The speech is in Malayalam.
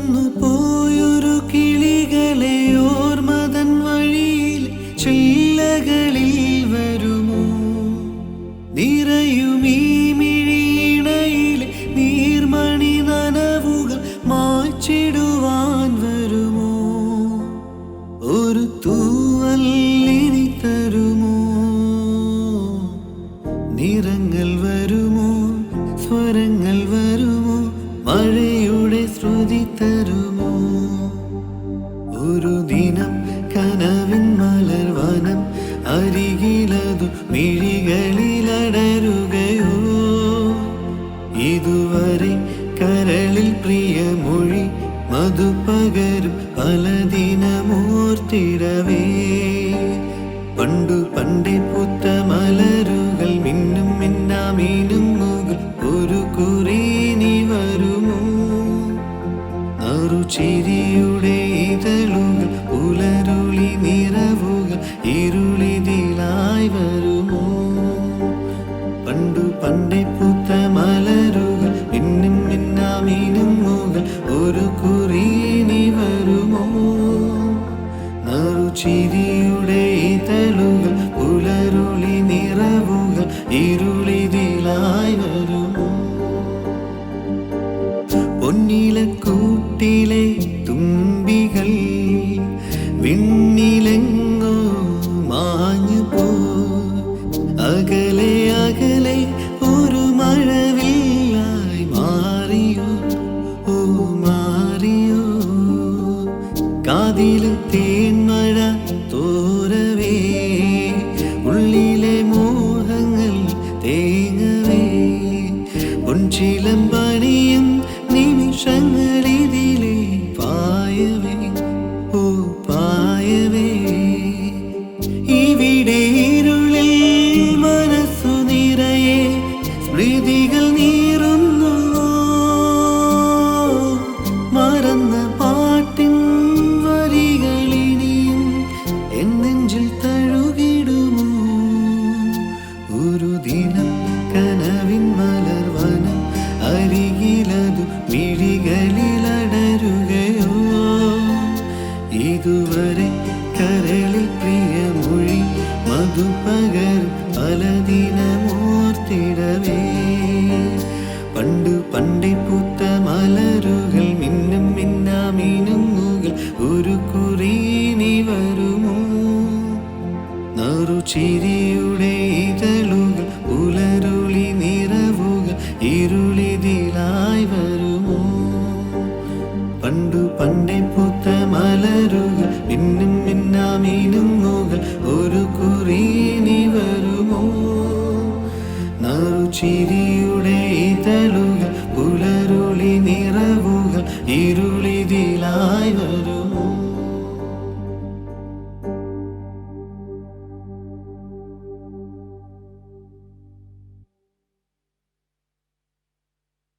പറന്നു പോയൊരു കിളികളെ ഓർമതൻ വഴിയിൽ ചില്ലകളിൽ വരുമോ? നിറയുമീ മിഴിയിണയിലെ നീർമണി നനവുകൾ മായ്ച്ചിടുവാൻ വരുമോ? ഒരു തൂവല്ലിനി തരുമോ? നിറങ്ങൾ വരുമോ? സ്വരങ്ങൾ വരുമോ? മഴയുടെ ശ്രുതി തരുമോ? ഒരു ദിനം കനവിൻ മലർവനം അരികിലതു മിഴികളിലടരുകയോ? ഇതുവരെ കരളിൽ പ്രിയമൊഴി മധുപകരും പലദിനമോർത്തിടവേ. പണ്ടു പണ്ടേ പൂത്ത മലരുകൾ മിന്നും മിന്നാമീനും മുകൾ ഒരു കുറിനി വരുമോ? നറുചിരിയുടെ ഇതളുകൾ പുലരുളി നിറവുകൾ ഇരുളിതിലായി വരുമോ? പണ്ടു പണ്ടേ പൂത്ത മലരുകൾ മിന്നും മിന്നാമീനും മുകൾ ഒരു കുറിനി വരുമോ? നറുചിരിയുടെ ഇതളുകൾ പുലരുളി നിറവുകൾ ഇരുളിതിലായി വരുമോ? പൊന്നിലക്കൂട്ടിലെ തുമ്പികൾ വിണ്ണിലെങ്ങോ മാഞ്ഞു പോ. അകലെ അകലെ ഒരു മഴവില്ലായി മാറിയോ? ഓ മാറിയോ? കാതിലെ തേന്മഴ തോരവേ, ഉള്ളിലെ മോഹങ്ങൾ തേങ്ങവേ. പൊൻചിലമ്പണിയും നിമിഷങ്ങളിതിലെ പായവേ, ഓ പായവേ. ഇവിടെ ഇരുളിൽ മനസ്സു നിറയെ സ്മൃതികൾ നീറുന്നുവോ? മറന്ന പാട്ടിൻ വരികളിനിയും എന്നെഞ്ചിൽ തഴുകിടുമോ? ഒരു ദിനം കനവിൻ മലർവനം അരികിലതു മിഴികളിലടരുകയോ? ഇതുവരെ കരളിൽ പ്രിയമൊഴി മധുപകരും പലദിനമോർത്തിടവേ. പണ്ടു പണ്ടേ പൂത്ത മലരുകൾ മിന്നും മിന്നാമിനുങ്ങുകൾ ഒരു കുറിനി വരുമോ? നറുചിരിയുടെ ഇതളുകൾ പുലരുളി നിറവുകൾ ഇരുളിതിലായി വരുമോ? പണ്ടു പണ്ടേ പൂത്ത മലരുകൾ മിന്നും മിന്നാമിനുങ്ങുകൾ ഒരു കുറിനി വരുമോ? നറുചിരിയുടെ ഇതളുകൾ പുലരുളി നിറവുകൾ ഇരുളിതിലായി വരുമോ?